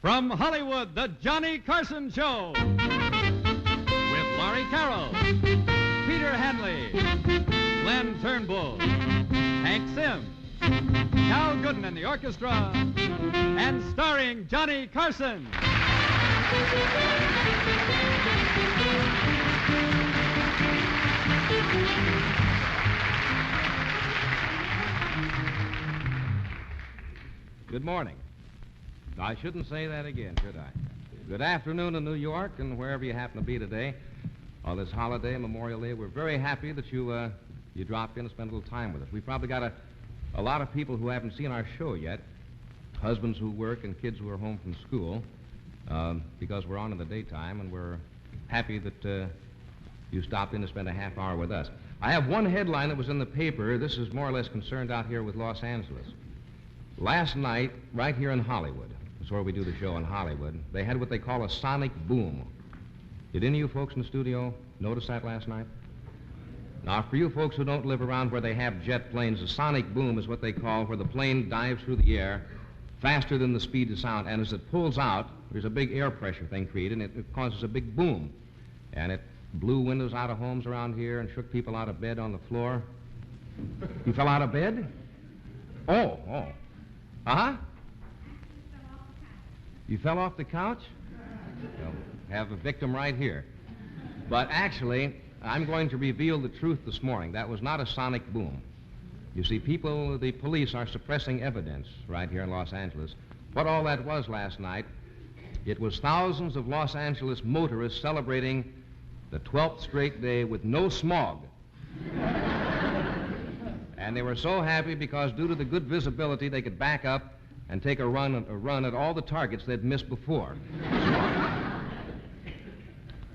From Hollywood, the Johnny Carson Show. With Laurie Carroll, Peter Hanley, Glenn Turnbull, Hank Sims, Cal Gooden and the orchestra, and starring Johnny Carson. Good morning. I shouldn't say that again, should I? Good afternoon in New York and wherever you happen to be today. On this holiday, Memorial Day, we're very happy that you dropped in to spend a little time with us. We've probably got a lot of people who haven't seen our show yet, husbands who work and kids who are home from school, because we're on in the daytime, and we're happy that you stopped in to spend a half hour with us. I have one headline that was in the paper. This is more or less concerned out here with Los Angeles. Last night, right here in Hollywood, that's where we do the show in Hollywood, they had what they call a sonic boom. Did any of you folks in the studio notice that last night? Now, for you folks who don't live around where they have jet planes, a sonic boom is what they call where the plane dives through the air faster than the speed of sound, and as it pulls out, there's a big air pressure thing created, and it causes a big boom. And it blew windows out of homes around here and shook people out of bed on the floor. You fell out of bed? Oh. Uh-huh? You fell off the couch? Well, have a victim right here. But actually, I'm going to reveal the truth this morning. That was not a sonic boom. You see, the police are suppressing evidence right here in Los Angeles. What all that was last night, it was thousands of Los Angeles motorists celebrating the 12th straight day with no smog. And they were so happy because due to the good visibility, they could back up and take a run at all the targets they'd missed before.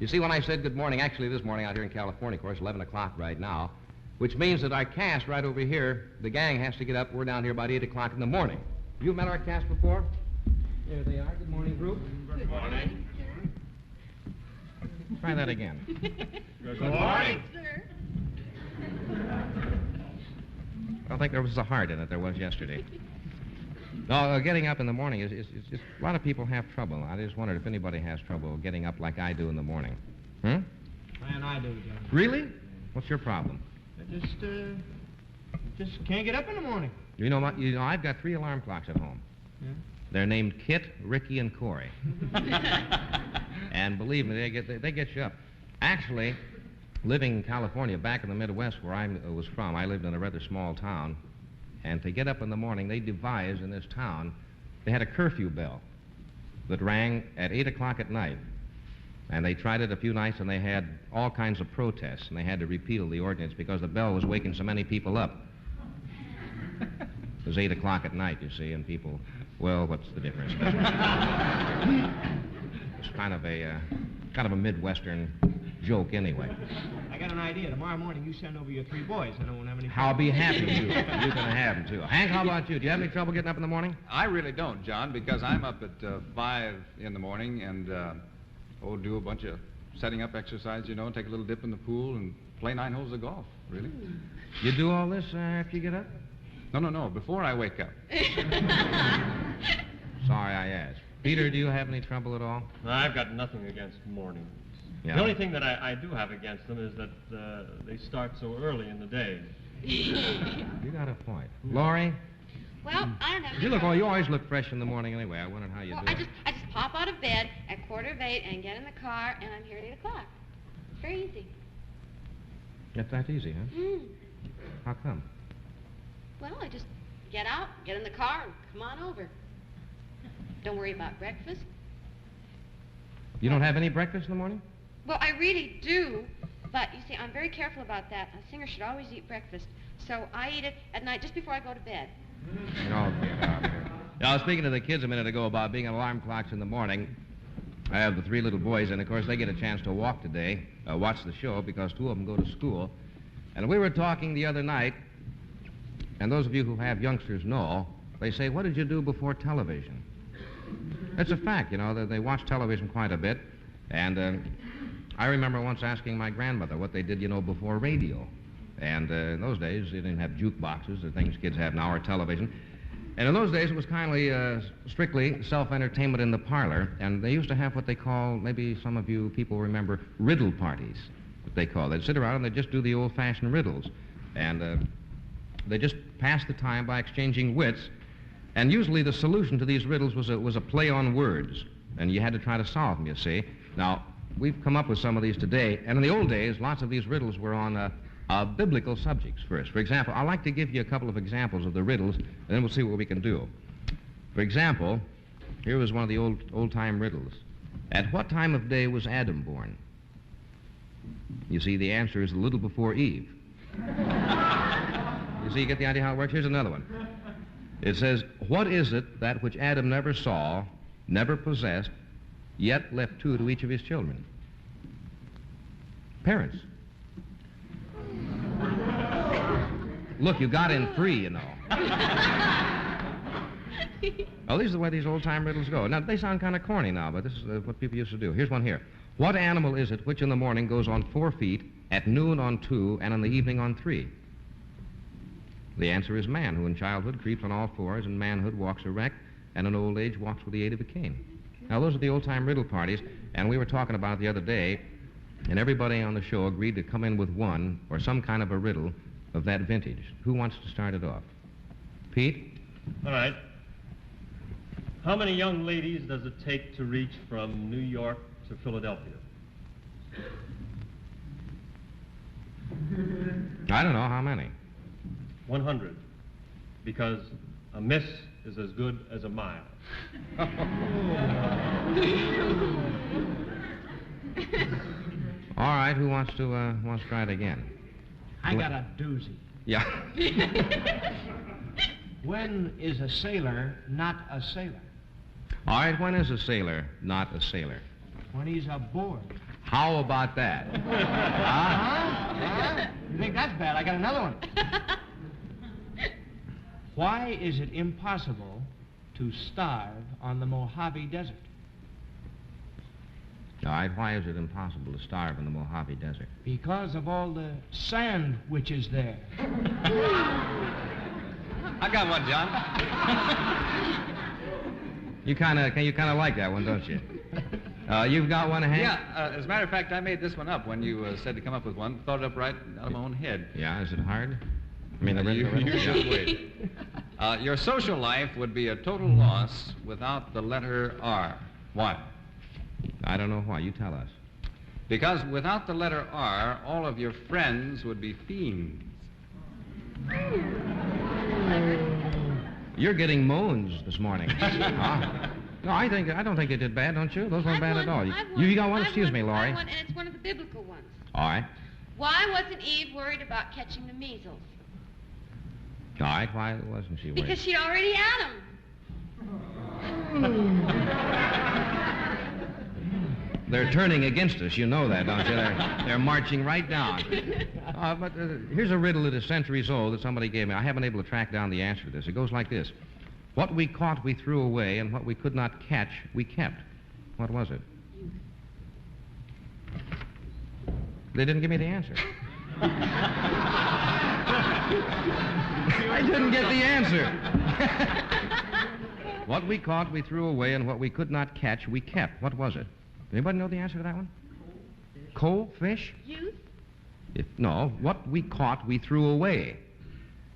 You see, when I said good morning, actually this morning out here in California, of course, 11 o'clock right now, which means that our cast right over here, the gang has to get up. We're down here about 8 o'clock in the morning. Have you met our cast before? There they are. Good morning, group. Good morning. Try that again. Good morning. Sir. I don't think there was a heart in it there was yesterday. No, getting up in the morning is just, a lot of people have trouble. I just wondered if anybody has trouble getting up like I do in the morning. Man, I do, John. Really? What's your problem? I just can't get up in the morning. You know, I've got 3 alarm clocks at home. Yeah? They're named Kit, Ricky, and Corey. And believe me, they get you up. Actually, living in California, back in the Midwest where I was from, I lived in a rather small town. And to get up in the morning, they devised in this town, they had a curfew bell that rang at 8 o'clock at night. And they tried it a few nights, and they had all kinds of protests, and they had to repeal the ordinance because the bell was waking so many people up. It was 8 o'clock at night, you see, and people, well, what's the difference? It's kind of a Midwestern joke anyway. I got an idea. Tomorrow morning, you send over your 3 boys. I don't have any... I'll be happy to. You're going to have them, too. Hank, how about you? Do you have any trouble getting up in the morning? I really don't, John, because I'm up at 5 in the morning and do a bunch of setting up exercise, take a little dip in the pool and play 9 holes of golf, really. You do all this after you get up? No, before I wake up. Sorry I asked. Peter, do you have any trouble at all? I've got nothing against mornings. Yeah. The only thing that I do have against them is that they start so early in the day. You got a point. Laurie? Well, I don't have... You always look fresh in the morning anyway. I wondered how you do. I just pop out of bed at 7:45 and get in the car, and I'm here at 8 o'clock. It's very easy. It's that easy, huh? How come? Well, I just get out, get in the car, and come on over. Don't worry about breakfast. You don't have any breakfast in the morning? Well, I really do, but you see, I'm very careful about that. A singer should always eat breakfast, so I eat it at night just before I go to bed. Oh, get out here. Now, I was speaking to the kids a minute ago about being alarm clocks in the morning. I have the 3 little boys, and of course, they get a chance to walk today, watch the show, because 2 of them go to school. And we were talking the other night, and those of you who have youngsters know, they say, what did you do before television? It's a fact, that they watch television quite a bit. And I remember once asking my grandmother what they did, before radio. And in those days, they didn't have jukeboxes, the things kids have now, or television. And in those days, it was strictly self-entertainment in the parlor, and they used to have what they call, maybe some of you people remember, riddle parties, what they call. They'd sit around and they'd just do the old-fashioned riddles. And they just pass the time by exchanging wits, and usually the solution to these riddles was a play on words, and you had to try to solve them, you see. Now, we've come up with some of these today, and in the old days, lots of these riddles were on biblical subjects first. For example, I'd like to give you a couple of examples of the riddles, and then we'll see what we can do. For example, here was one of the old-time riddles. At what time of day was Adam born? You see, the answer is a little before Eve. You see, you get the idea how it works? Here's another one. It says, what is it that which Adam never saw, never possessed, yet left two to each of his children? Parents. Look, you got in free, you know. Well, these are the way these old-time riddles go. Now, they sound kind of corny now, but this is what people used to do. Here's one here. What animal is it which in the morning goes on 4 feet, at noon on 2, and in the evening on 3? The answer is man, who in childhood creeps on all fours, in manhood walks erect, and in old age walks with the aid of a cane. Now, those are the old-time riddle parties, and we were talking about it the other day, and everybody on the show agreed to come in with one or some kind of a riddle of that vintage. Who wants to start it off? Pete? All right. How many young ladies does it take to reach from New York to Philadelphia? I don't know. How many? 100. Because a miss is as good as a mile. All right. Who wants to try it again? I got a doozy. Yeah. When is a sailor not a sailor? All right. When is a sailor not a sailor? When he's aboard. How about that? Huh? You think that's bad? I got another one. Why is it impossible to starve on the Mojave Desert? All right. Why is it impossible to starve in the Mojave Desert? Because of all the sand witches there. I got one, John. You kind of like that one, don't you? You've got one, Hank? Yeah, as a matter of fact, I made this one up when you said to come up with one. Thought it up right out of my own head. Yeah, is it hard? I mean, you just wait. Your social life would be a total loss without the letter R. Why? I don't know why. You tell us. Because without the letter R, all of your friends would be fiends. You're getting moans this morning. No, I don't think they did bad, don't you? Those weren't bad at all. You got one? Excuse me, Laurie. And it's one of the biblical ones. All right. Why wasn't Eve worried about catching the measles? All right. Why wasn't she worried? Because she'd already had them. They're turning against us. You know that, don't you? They're marching right down. But here's a riddle that is centuries old that somebody gave me. I haven't been able to track down the answer to this. It goes like this. What we caught, we threw away, and what we could not catch, we kept. What was it? They didn't give me the answer. I didn't get the answer. What we caught, we threw away, and what we could not catch, we kept. What was it? Anybody know the answer to that one? Coal, fish? Youth? No, what we caught, we threw away.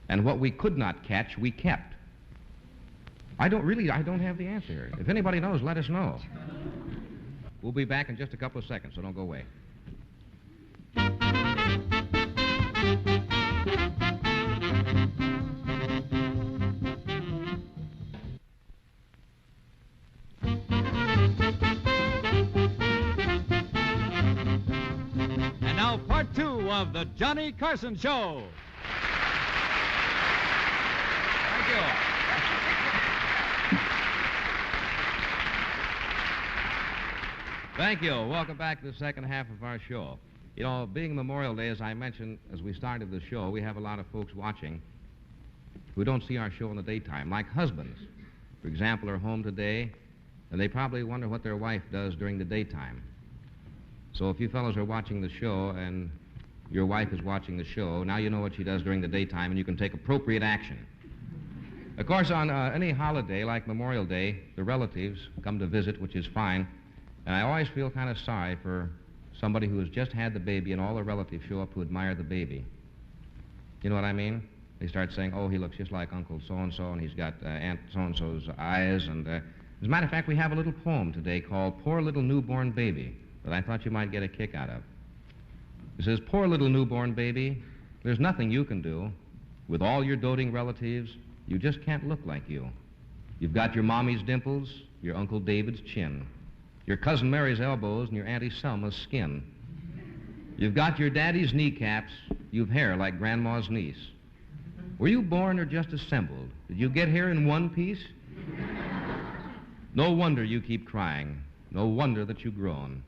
And what we could not catch, we kept. I don't have the answer here. If anybody knows, let us know. We'll be back in just a couple of seconds, so don't go away. And now part 2 of the Johnny Carson Show. Thank you. Thank you. Welcome back to the second half of our show. You know, being Memorial Day, as I mentioned as we started the show, we have a lot of folks watching who don't see our show in the daytime, like husbands, for example, are home today, and they probably wonder what their wife does during the daytime. So if you fellows are watching the show and your wife is watching the show, now you know what she does during the daytime, and you can take appropriate action. Of course, on any holiday like Memorial Day, the relatives come to visit, which is fine. And I always feel kind of sorry for somebody who has just had the baby and all the relatives show up to admire the baby. You know what I mean? They start saying, oh, he looks just like Uncle so-and-so, and he's got Aunt so-and-so's eyes. And as a matter of fact, we have a little poem today called Poor Little Newborn Baby that I thought you might get a kick out of. It says, poor little newborn baby, there's nothing you can do. With all your doting relatives, you just can't look like you. You've got your mommy's dimples, your Uncle David's chin, your Cousin Mary's elbows, and your Auntie Selma's skin. You've got your daddy's kneecaps, you've hair like Grandma's niece. Were you born or just assembled? Did you get here in one piece? No wonder you keep crying. No wonder that you groan.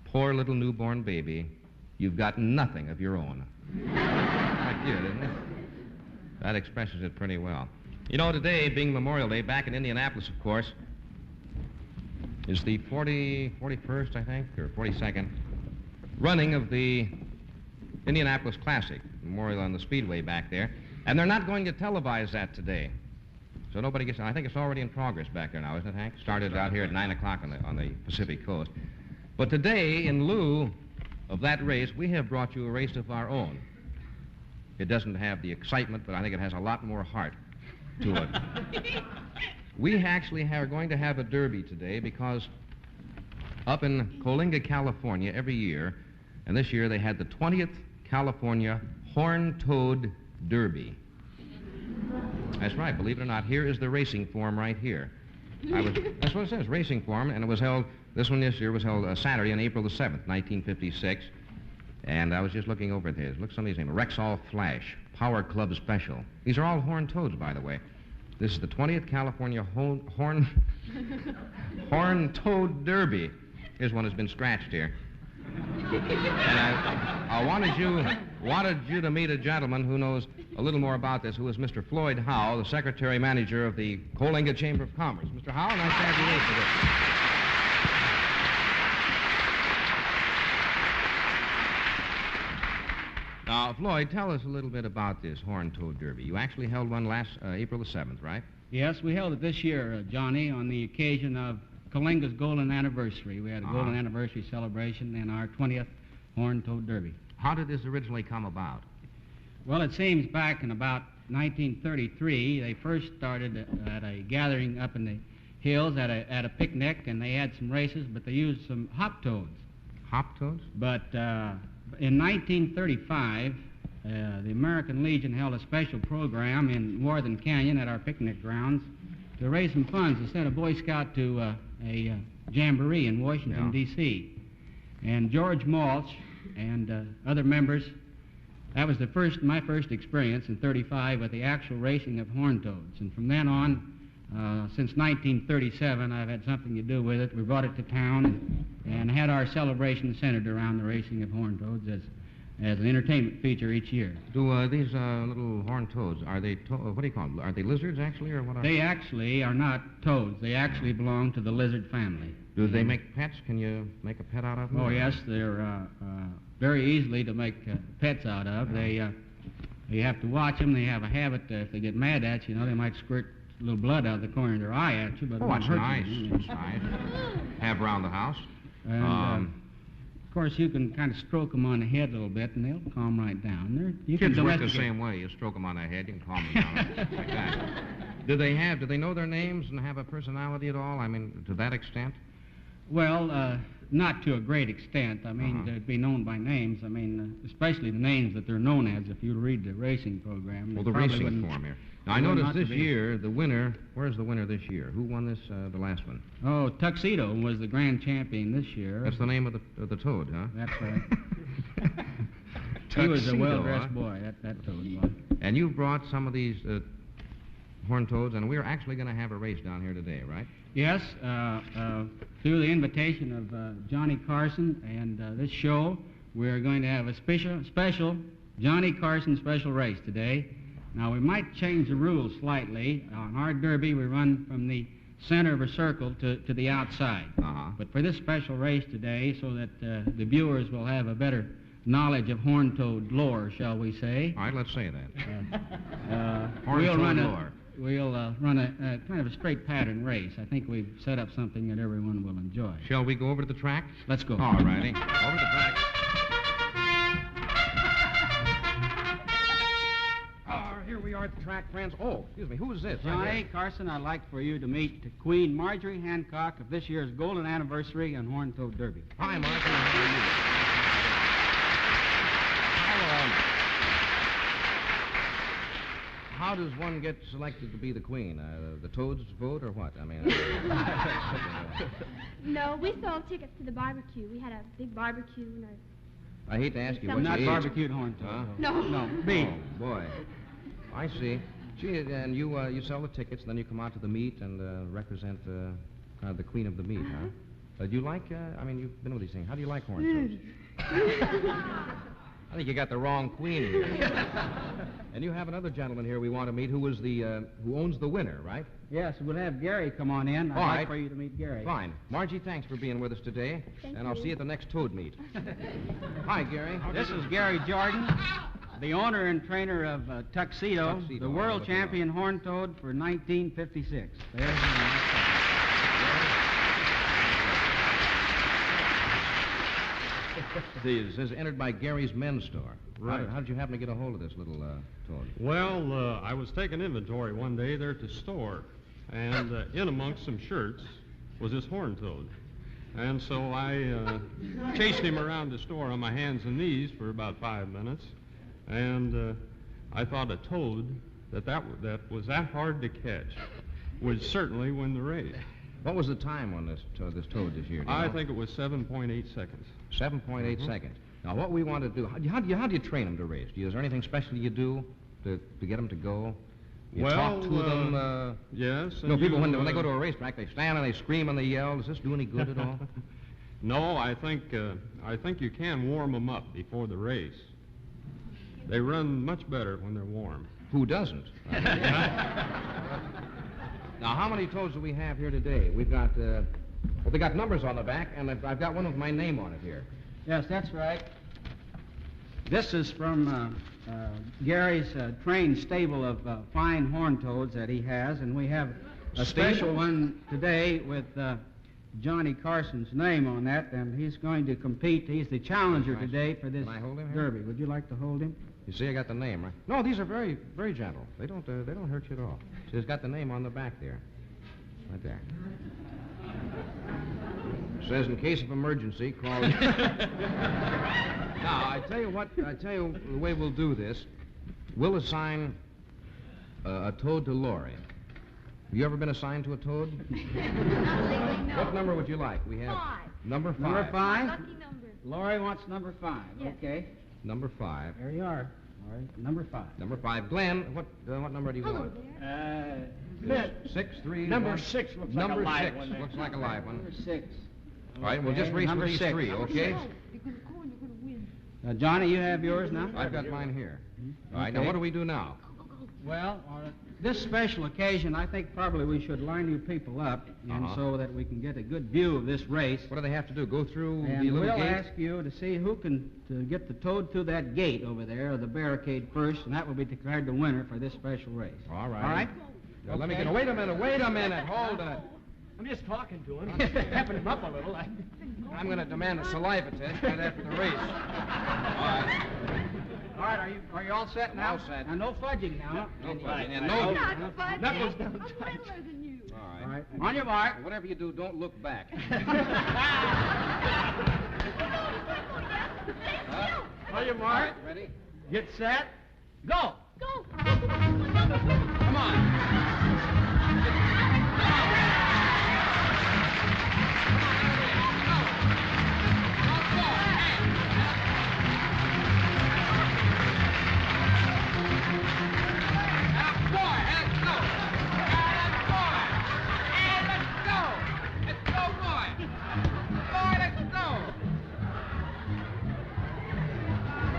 Poor little newborn baby, you've got nothing of your own. Quite cute, isn't it? That expresses it pretty well. You know, today, being Memorial Day, back in Indianapolis, of course, is the 41st, I think, or 42nd running of the Indianapolis Classic, Memorial on the Speedway back there. And they're not going to televise that today. So nobody gets, I think it's already in progress back there now, isn't it, Hank? Started out here at 9 o'clock on the Pacific Coast. But today, in lieu of that race, we have brought you a race of our own. It doesn't have the excitement, but I think it has a lot more heart to it. We actually are going to have a derby today because up in Coalinga, California, every year, and this year they had the 20th California Horn-Toad Derby. That's right, believe it or not, here is the racing form right here. That's what it says, racing form, and it was held, this one this year was held Saturday on April the 7th, 1956. And I was just looking over at his. Look, some of these names. Rexall Flash, Power Club Special. These are all horned toads, by the way. This is the 20th California Horn Toad Derby. Here's one that's been scratched here. And I wanted you to meet a gentleman who knows a little more about this, who is Mr. Floyd Howe, the Secretary Manager of the Coalinga Chamber of Commerce. Mr. Howe, nice to have you with us. Now, Floyd, tell us a little bit about this Horn-Toad Derby. You actually held one last April the 7th, right? Yes, we held it this year, Johnny, on the occasion of Coalinga's golden anniversary. We had a golden anniversary celebration in our 20th Horn-Toad Derby. How did this originally come about? Well, it seems back in about 1933, they first started at a gathering up in the hills at a picnic, and they had some races, but they used some hop toads. Hop toads? But in 1935, the American Legion held a special program in Northern Canyon at our picnic grounds to raise some funds to send a Boy Scout to a jamboree in Washington, D.C. And George Malch and other members, that was my first experience in 35 with the actual racing of horned toads. And from then on, since 1937, I've had something to do with it. We brought it to town and had our celebration centered around the racing of horned toads as an entertainment feature each year. Do these little horned toads, are they, what do you call them? Are they lizards, actually, or what are they? They actually are not toads. They actually belong to the lizard family. Do they make pets? Can you make a pet out of them? Oh, yes. They're very easily to make pets out of. You have to watch them. They have a habit, if they get mad at you, they might squirt a little blood out of the corner of their eye at you, but it won't hurt you. That's nice. Have around the house. And, of course, you can kind of stroke them on the head a little bit, and they'll calm right down. Kids work the same way. You stroke them on the head, you can calm them down like that. Do they know their names and have a personality at all? I mean, to that extent? Well, not to a great extent. I mean, they'd be known by names. I mean, especially the names that they're known as if you read the racing program. Well, the racing form here. Now, I noticed this year, the winner, where's the winner this year? Who won this, the last one? Oh, Tuxedo was the grand champion this year. That's the name of the toad, huh? That's right. He was a well-dressed boy, that toad was. And you've brought some of these horned toads, and we're actually going to have a race down here today, right? Yes, through the invitation of Johnny Carson and this show, we're going to have a special Johnny Carson special race today. Now, we might change the rules slightly. On our derby, we run from the center of a circle to the outside. But for this special race today, so that the viewers will have a better knowledge of horned toad lore, shall we say. All right, let's say that. We'll run we'll run a kind of a straight pattern race. I think we've set up something that everyone will enjoy. Shall we go over to the track? Let's go. All righty. Over to the track. Here we are at the track, friends. Oh, excuse me. Who is this? Johnny Carson, I'd like for you to meet Queen Marjorie Hancock of this year's golden anniversary on Horn-Toad Derby. Hi, Marjorie. How are you? How does one get selected to be the queen? The toads vote or what? I mean... No, we sold tickets to the barbecue. We had a big barbecue. And I hate to ask you what Not you ate. barbecued horn-toad. Huh? No. Beef. Oh, boy. I see. Gee, and you sell the tickets, and then you come out to the meet and represent kind of the queen of the meet, huh? Do you like, I mean, you've been with these things. How do you like horn toads? I think you got the wrong queen here. And you have another gentleman here we want to meet who owns the winner, right? Yes, we'll have Gary come on in. I'd All like right. for you to meet Gary. Fine. Margie, thanks for being with us today. Thank and I'll you. see you at the next toad meet. Hi, Gary. This is Gary Jordan, the owner and trainer of Tuxedo, Tuxedo, the world look at champion horn toad for 1956. There's It says entered by Gary's Men's Store. Right. How did you happen to get a hold of this little toad? Well, I was taking inventory one day there at the store, and in amongst some shirts was this horn toad. And so I chased him around the store on my hands and knees for about 5 minutes, and I thought a toad that was that hard to catch would certainly win the race. What was the time on this toad this year? do you I know? think it was 7.8 seconds. 7.8 seconds. Now, what we want to do, how do you train them to race? Is there anything special you do to get them to go? You talk to them? Yes. No, and people, you, when they go to a racetrack, they stand and they scream and they yell. Does this do any good at all? No, I think you can warm them up before the race. They run much better when they're warm. Who doesn't? Now, how many toads do we have here today? We've got, they got numbers on the back, and I've got one with my name on it here. Yes, that's right. This is from Gary's trained stable of fine horn toads that he has, and we have a special one today with Johnny Carson's name on that, and he's going to compete. He's the challenger today for this Can I hold him here? derby. Would you like to hold him? You see, I got the name, right? No, these are very, very gentle. They don't hurt you at all. See, it's got the name on the back there. Right there. Says, in case of emergency, call... Now, I tell you the way we'll do this. We'll assign a toad to Lori. Have you ever been assigned to a toad? What number would you like? We have... 5. Number 5. Number 5? Lucky number. Laurie wants number 5. Yes. Okay. Number 5. There you are. Laurie, number 5. Number 5. Glenn, what number do you Hello want? there. 6, 3, Number 1. 6 looks Number like a live 6 one there. looks like a live one. Number 6. All right, we'll just race number for these 6. 3, okay? You're going to win. Johnny, you have yours now? I've got mine here. All right, now Okay. what do we do now? Well, on this special occasion, I think probably we should line you people up, and so that we can get a good view of this race. What do they have to do? Go through And the little we'll gate? ask you to see who can to get the toad through that gate over there, or the barricade first, and that will be declared the winner for this special race. All right. All right? Now, let me Okay. get... Wait a minute, hold it. I'm just talking to him. Pepping him up a little. I'm going to demand a saliva test right after the race. All right. All right, are you all set now? All set. Now, no fudging now. No fudging. And I'm no... not fudging. Knuckles down I'm littler than you. All All right. right, on your mark. Whatever you do, don't look back. On your All mark. right, ready? Get set. Go. Go. Come on.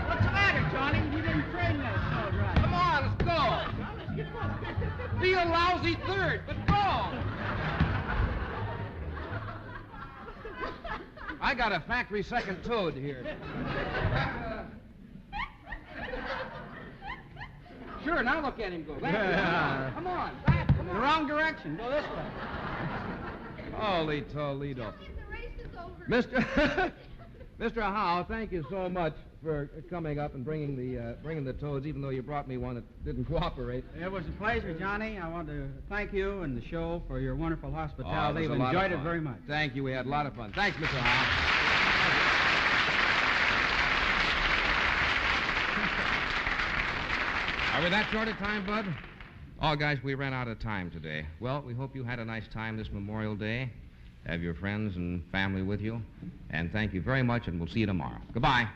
What's the matter, Johnny? You didn't train that toad right. Come on, let's go. Be a lousy third, but go. I got a factory second toad here. Sure, now look at him go. Come on, back. The wrong direction. Go this way. Holy Toledo. The race is over. Mr. Howe, thank you so much for coming up and bringing the toads, even though you brought me one that didn't cooperate. It was a pleasure, Johnny. I want to thank you and the show for your wonderful Oh, hospitality. it was We've a lot of enjoyed it fun. very much. Thank you. We had a lot of fun. Thanks, Mr. Howe. Are we that short of time, Bud? Oh, guys, we ran out of time today. Well, we hope you had a nice time this Memorial Day. Have your friends and family with you. And thank you very much, and we'll see you tomorrow. Goodbye.